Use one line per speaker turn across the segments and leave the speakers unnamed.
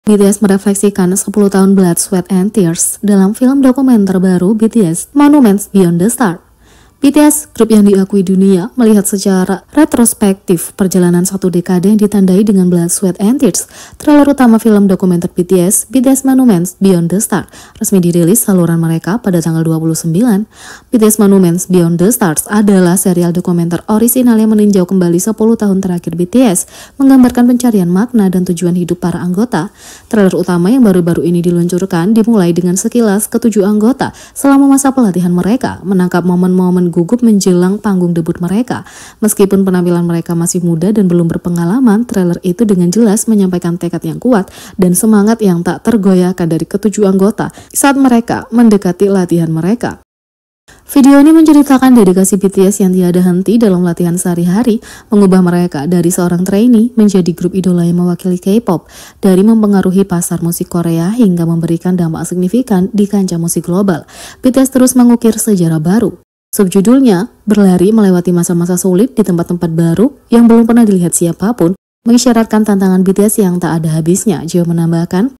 BTS merefleksikan 10 tahun Blood, Sweat, and Tears dalam film dokumenter baru BTS Monuments Beyond the Stars. BTS, grup yang diakui dunia, melihat secara retrospektif perjalanan satu dekade yang ditandai dengan Blood, Sweat, and Tears. Trailer utama film dokumenter BTS, BTS Monuments Beyond the Stars, resmi dirilis saluran mereka pada tanggal 29. BTS Monuments Beyond the Stars adalah serial dokumenter orisinal yang meninjau kembali 10 tahun terakhir BTS, menggambarkan pencarian makna dan tujuan hidup para anggota. Trailer utama yang baru-baru ini diluncurkan dimulai dengan sekilas ketujuh anggota selama masa pelatihan mereka, menangkap momen-momen gugup menjelang panggung debut mereka. Meskipun penampilan mereka masih muda dan belum berpengalaman, trailer itu dengan jelas menyampaikan tekad yang kuat dan semangat yang tak tergoyahkan dari ketujuh anggota saat mereka mendekati latihan mereka. Video ini menceritakan dedikasi BTS yang tiada henti dalam latihan sehari-hari, mengubah mereka dari seorang trainee menjadi grup idola yang mewakili K-pop, dari mempengaruhi pasar musik Korea hingga memberikan dampak signifikan di kancah musik global. BTS terus mengukir sejarah baru. Subjudulnya, berlari melewati masa-masa sulit di tempat-tempat baru yang belum pernah dilihat siapapun, mengisyaratkan tantangan BTS yang tak ada habisnya. Jio menambahkan,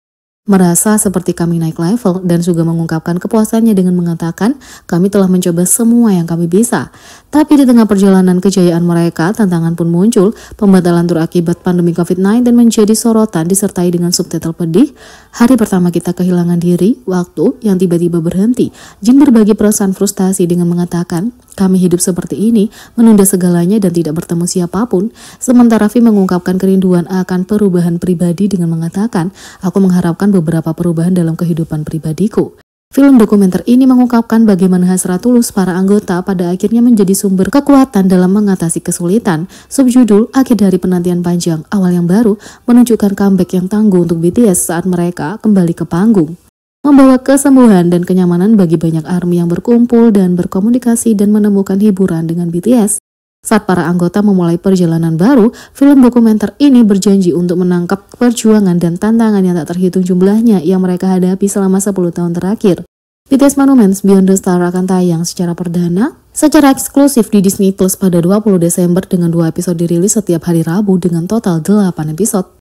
merasa seperti kami naik level dan juga mengungkapkan kepuasannya dengan mengatakan, kami telah mencoba semua yang kami bisa. Tapi di tengah perjalanan kejayaan mereka, tantangan pun muncul. Pembatalan tur akibat pandemi COVID-19 menjadi sorotan disertai dengan subtitle pedih. Hari pertama kita kehilangan diri, waktu yang tiba-tiba berhenti. Jin berbagi perasaan frustasi dengan mengatakan, kami hidup seperti ini, menunda segalanya dan tidak bertemu siapapun. Sementara V mengungkapkan kerinduan akan perubahan pribadi dengan mengatakan, aku mengharapkan beberapa perubahan dalam kehidupan pribadiku. Film dokumenter ini mengungkapkan bagaimana hasrat tulus para anggota pada akhirnya menjadi sumber kekuatan dalam mengatasi kesulitan. Subjudul, akhir dari penantian panjang, awal yang baru, menunjukkan comeback yang tangguh untuk BTS saat mereka kembali ke panggung, membawa kesembuhan dan kenyamanan bagi banyak ARMY yang berkumpul dan berkomunikasi dan menemukan hiburan dengan BTS. Saat para anggota memulai perjalanan baru, film dokumenter ini berjanji untuk menangkap perjuangan dan tantangan yang tak terhitung jumlahnya yang mereka hadapi selama 10 tahun terakhir. BTS Monuments Beyond the Stars akan tayang secara perdana, secara eksklusif di Disney Plus pada 20 Desember dengan 2 episode dirilis setiap hari Rabu dengan total 8 episode.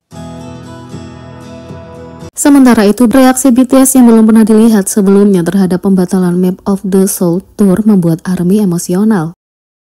Sementara itu, reaksi BTS yang belum pernah dilihat sebelumnya terhadap pembatalan Map of the Soul Tour membuat ARMY emosional.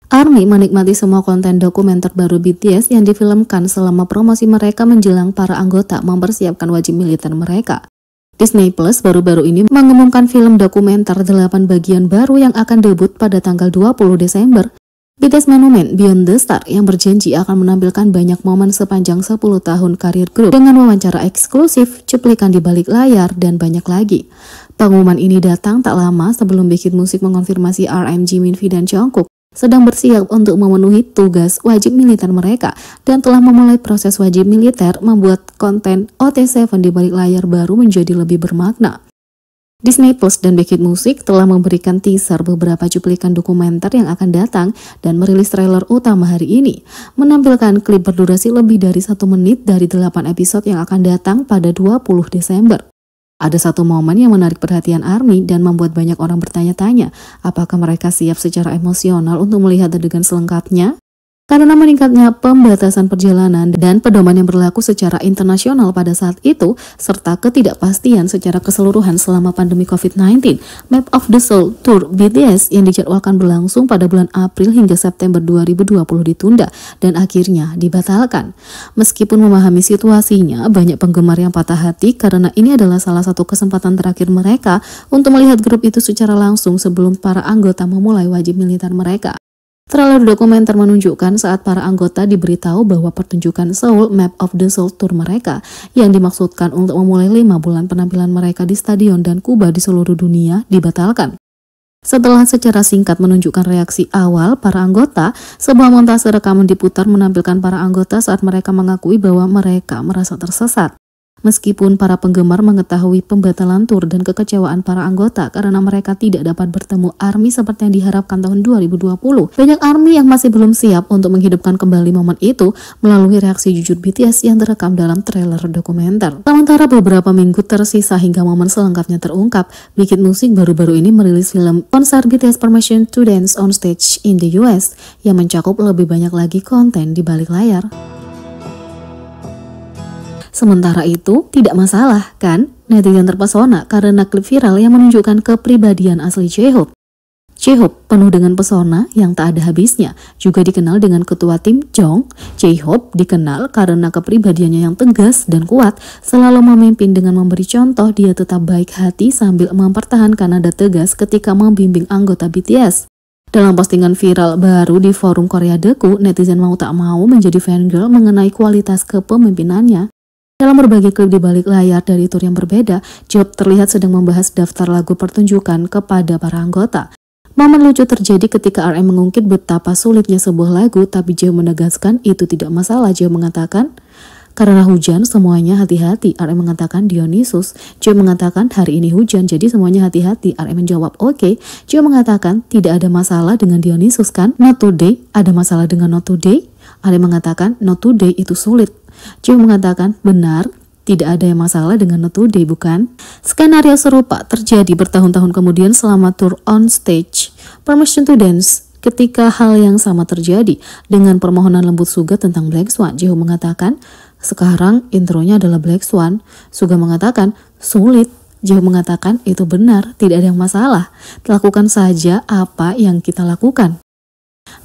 ARMY menikmati semua konten dokumenter baru BTS yang difilmkan selama promosi mereka menjelang para anggota mempersiapkan wajib militer mereka. Disney Plus baru-baru ini mengumumkan film dokumenter 8 bagian baru yang akan debut pada tanggal 20 Desember. BTS Monuments Beyond the Stars yang berjanji akan menampilkan banyak momen sepanjang 10 tahun karir grup dengan wawancara eksklusif, cuplikan di balik layar, dan banyak lagi. Pengumuman ini datang tak lama sebelum Big Hit Music mengonfirmasi RM, Jimin, V, dan Jungkook sedang bersiap untuk memenuhi tugas wajib militer mereka dan telah memulai proses wajib militer membuat konten OT7 di balik layar baru menjadi lebih bermakna. Disney Plus dan Big Hit Music telah memberikan teaser beberapa cuplikan dokumenter yang akan datang dan merilis trailer utama hari ini, menampilkan klip berdurasi lebih dari 1 menit dari 8 episode yang akan datang pada 20 Desember. Ada satu momen yang menarik perhatian ARMY dan membuat banyak orang bertanya-tanya, apakah mereka siap secara emosional untuk melihat adegan selengkapnya? Karena meningkatnya pembatasan perjalanan dan pedoman yang berlaku secara internasional pada saat itu, serta ketidakpastian secara keseluruhan selama pandemi COVID-19, Map of the Soul Tour BTS yang dijadwalkan berlangsung pada bulan April hingga September 2020 ditunda dan akhirnya dibatalkan. Meskipun memahami situasinya, banyak penggemar yang patah hati karena ini adalah salah satu kesempatan terakhir mereka untuk melihat grup itu secara langsung sebelum para anggota memulai wajib militer mereka. Trailer dokumenter menunjukkan saat para anggota diberitahu bahwa pertunjukan Seoul Map of the Soul Tour mereka yang dimaksudkan untuk memulai 5 bulan penampilan mereka di stadion dan Kuba di seluruh dunia dibatalkan. Setelah secara singkat menunjukkan reaksi awal para anggota, sebuah montase rekaman diputar menampilkan para anggota saat mereka mengakui bahwa mereka merasa tersesat. Meskipun para penggemar mengetahui pembatalan tur dan kekecewaan para anggota karena mereka tidak dapat bertemu ARMY seperti yang diharapkan tahun 2020, banyak ARMY yang masih belum siap untuk menghidupkan kembali momen itu melalui reaksi jujur BTS yang terekam dalam trailer dokumenter. Sementara beberapa minggu tersisa hingga momen selengkapnya terungkap, Big Hit Music baru-baru ini merilis film konser BTS Permission to Dance on Stage in the US yang mencakup lebih banyak lagi konten di balik layar. Sementara itu, tidak masalah kan? Netizen terpesona karena klip viral yang menunjukkan kepribadian asli J-Hope. J-Hope penuh dengan pesona yang tak ada habisnya, juga dikenal dengan ketua tim Jong. J-Hope dikenal karena kepribadiannya yang tegas dan kuat, selalu memimpin dengan memberi contoh. Dia tetap baik hati sambil mempertahankan nada tegas ketika membimbing anggota BTS. Dalam postingan viral baru di forum Korea Deku, netizen mau tak mau menjadi fangirl mengenai kualitas kepemimpinannya. Dalam berbagai klip di balik layar dari tur yang berbeda, J-Hope terlihat sedang membahas daftar lagu pertunjukan kepada para anggota. Momen lucu terjadi ketika RM mengungkit betapa sulitnya sebuah lagu, tapi J-Hope menegaskan itu tidak masalah. J-Hope mengatakan, karena hujan semuanya hati-hati. RM mengatakan Dionysus. J-Hope mengatakan hari ini hujan jadi semuanya hati-hati. RM menjawab oke. J-Hope mengatakan tidak ada masalah dengan Dionysus kan? Not today. Ada masalah dengan not today? RM mengatakan not today itu sulit. J-Hope mengatakan benar. Tidak ada yang masalah dengan Not Today, bukan? Skenario serupa terjadi bertahun-tahun kemudian selama tour on stage Permission to Dance. Ketika hal yang sama terjadi dengan permohonan Lembut Suga tentang Black Swan, J-Hope mengatakan, sekarang intronya adalah Black Swan. Suga mengatakan, sulit. J-Hope mengatakan, itu benar, tidak ada yang masalah. Lakukan saja apa yang kita lakukan.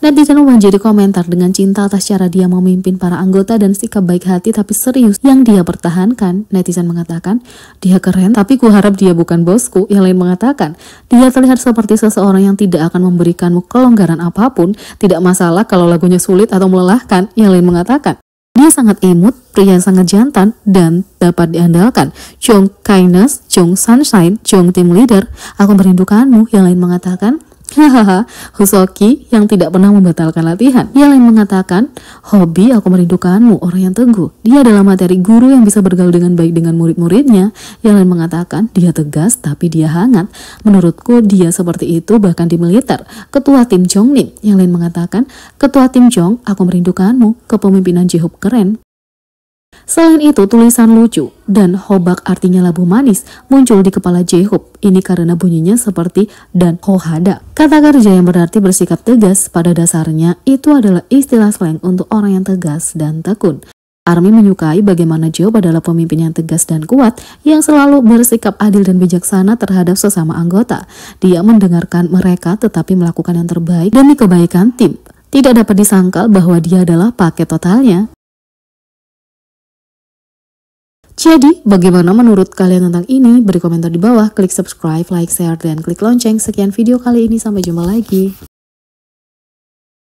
Netizen membanjiri komentar dengan cinta atas cara dia memimpin para anggota dan sikap baik hati tapi serius yang dia pertahankan. Netizen mengatakan, dia keren tapi kuharap dia bukan bosku. Yang lain mengatakan, dia terlihat seperti seseorang yang tidak akan memberikanmu kelonggaran apapun. Tidak masalah kalau lagunya sulit atau melelahkan. Yang lain mengatakan, dia sangat imut, pria yang sangat jantan dan dapat diandalkan. Jong Kindness, Jong Sunshine, Jong Team Leader, aku merindukanmu. Yang lain mengatakan, hahaha, Hosoki yang tidak pernah membatalkan latihan. Yang lain mengatakan, hobi aku merindukanmu, orang yang teguh. Dia adalah materi guru yang bisa bergaul dengan baik dengan murid-muridnya. Yang lain mengatakan, dia tegas tapi dia hangat. Menurutku dia seperti itu bahkan di militer. Ketua tim Jongnim. Yang lain mengatakan, ketua tim Jong, aku merindukanmu. Kepemimpinan J-Hope keren. Selain itu, tulisan lucu dan hobak artinya labu manis muncul di kepala J-Hope. Ini karena bunyinya seperti dan hohada. Kata kerja yang berarti bersikap tegas pada dasarnya itu adalah istilah slang untuk orang yang tegas dan tekun. ARMY menyukai bagaimana J-Hope adalah pemimpin yang tegas dan kuat yang selalu bersikap adil dan bijaksana terhadap sesama anggota. Dia mendengarkan mereka tetapi melakukan yang terbaik demi kebaikan tim. Tidak dapat disangkal bahwa dia adalah paket totalnya. Jadi, bagaimana menurut kalian tentang ini? Beri komentar di bawah, klik subscribe, like, share, dan klik lonceng. Sekian video kali ini, sampai jumpa lagi.